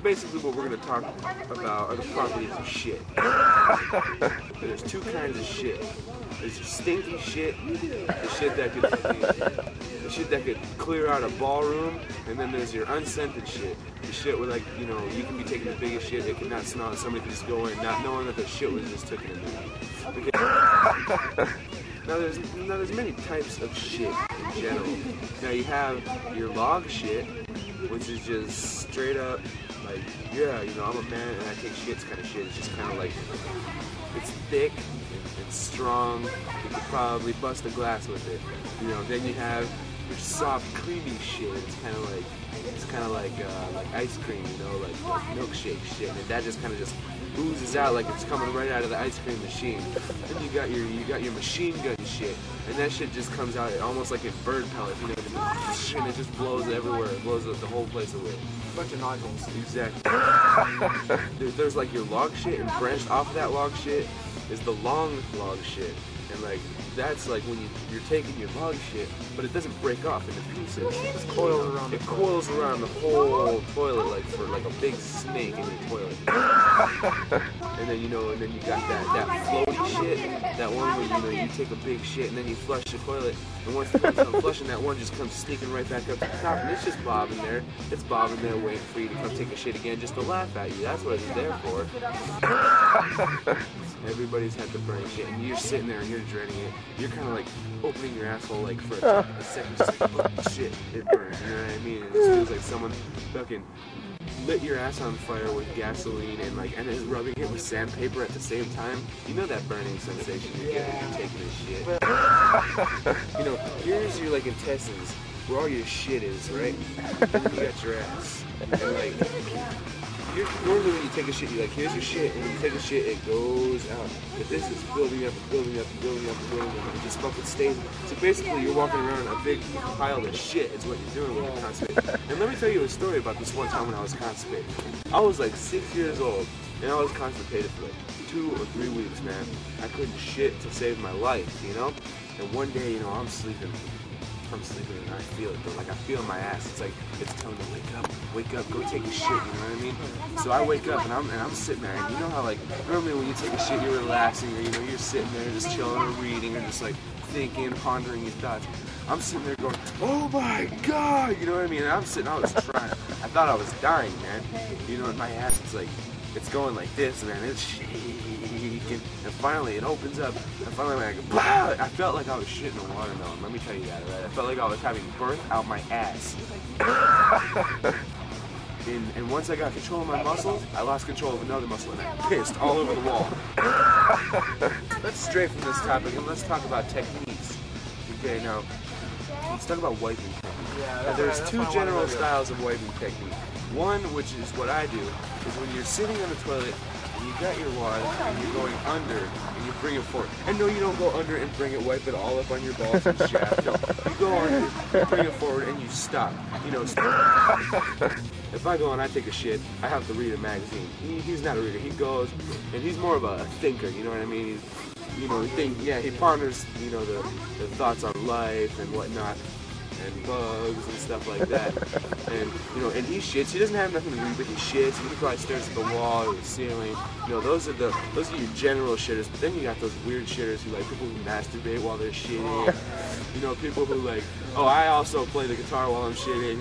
basically what we're going to talk about are the properties of shit. There's two kinds of shit. There's your stinky shit, the shit that could clear out a ballroom, and then there's your unscented shit. The shit where, like, you know, you can be taking the biggest shit, it cannot smell it, somebody can just go in not knowing that the shit was just taken in there. Okay. Now there's many types of shit in general. Now you have your log shit, which is just straight up like, yeah, you know, I'm a man and I take shits kind of shit. It's just kind of like, it's thick and strong. You could probably bust a glass with it. You know, then you have your soft, creamy shit. It's kind of like ice cream, you know, like milkshake shit. And that just kind of just oozes out like it's coming right out of the ice cream machine. Then you got your machine gun shit, and that shit just comes out almost like in bird pellets, you know, and it just blows everywhere. It blows the whole place away. Bunch of nodules. Exactly. There's like your log shit, and branched off of that log shit is the long log shit. And like, that's like when you're taking your log shit, but it doesn't break off into pieces. It coils around the whole toilet like for like a big snake in your toilet. And then, you know, and then you got that floaty shit, that one where, you know, you take a big shit and then you flush the toilet, and once you're done flushing, that one just comes sneaking right back up to the top, and it's just bobbing there. It's bobbing there waiting for you to come take a shit again just to laugh at you. That's what it's there for. Everybody's had the burning shit, and you're sitting there and you're dreading it. You're kind of like opening your asshole like for a second, just like, oh shit, it burns. You know what I mean? It just feels like someone fucking lit your ass on fire with gasoline and is rubbing it with sandpaper at the same time. You know that burning sensation you get when you're taking this shit. You know, here's your like intestines, where all your shit is, right? And then you got your ass, and like. Normally when you take a shit, you're like, here's your shit, and when you take a shit, it goes out. But this is building up and building up and building up and building up, and it just fucking stays. So basically, you're walking around a big pile of shit is what you're doing when you're constipated. And let me tell you a story about this one time when I was constipated. I was like 6 years old, and I was constipated for like 2 or 3 weeks, man. I couldn't shit to save my life, you know? And one day, you know, I'm sleeping and I feel it, but like I feel my ass. It's like it's telling me, wake up, go take a shit. You know what I mean? So I wake up and I'm sitting there, and you know how like normally when you take a shit, you're relaxing, or you know you're sitting there just chilling or reading or just like thinking, pondering your thoughts. I'm sitting there going, oh my god, you know what I mean? And I was trying. I thought I was dying, man. You know, in my ass, it's like it's going like this, man. It's shaking. And finally it opens up, and finally I go, bah! I felt like I was shitting a watermelon, let me tell you that, right? I felt like I was having birth out my ass. And once I got control of my muscles, I lost control of another muscle, and I pissed all over the wall. Let's stray from this topic, and let's talk about techniques. Okay, now, let's talk about wiping technique. Now, there's 2 general styles of wiping technique. One, which is what I do, is when you're sitting on the toilet, and you got your wad, and you're going under, and you bring it forward. And no, you don't go under and bring it, wipe it all up on your balls and shaft. No, you go under, you bring it forward, and you stop. You know, stop. If I go and I take a shit, I have to read a magazine. He's not a reader. He goes, and he's more of a thinker, you know what I mean? He ponders, you know, the thoughts on life and whatnot, and bugs and stuff like that. And, you know, and he shits. He doesn't have nothing to read, but he shits, and he probably stares at the wall or the ceiling. You know, those are your general shitters. But then you got those weird shitters who, like, people who masturbate while they're shitting. You know, people who, like, oh, I also play the guitar while I'm shitting.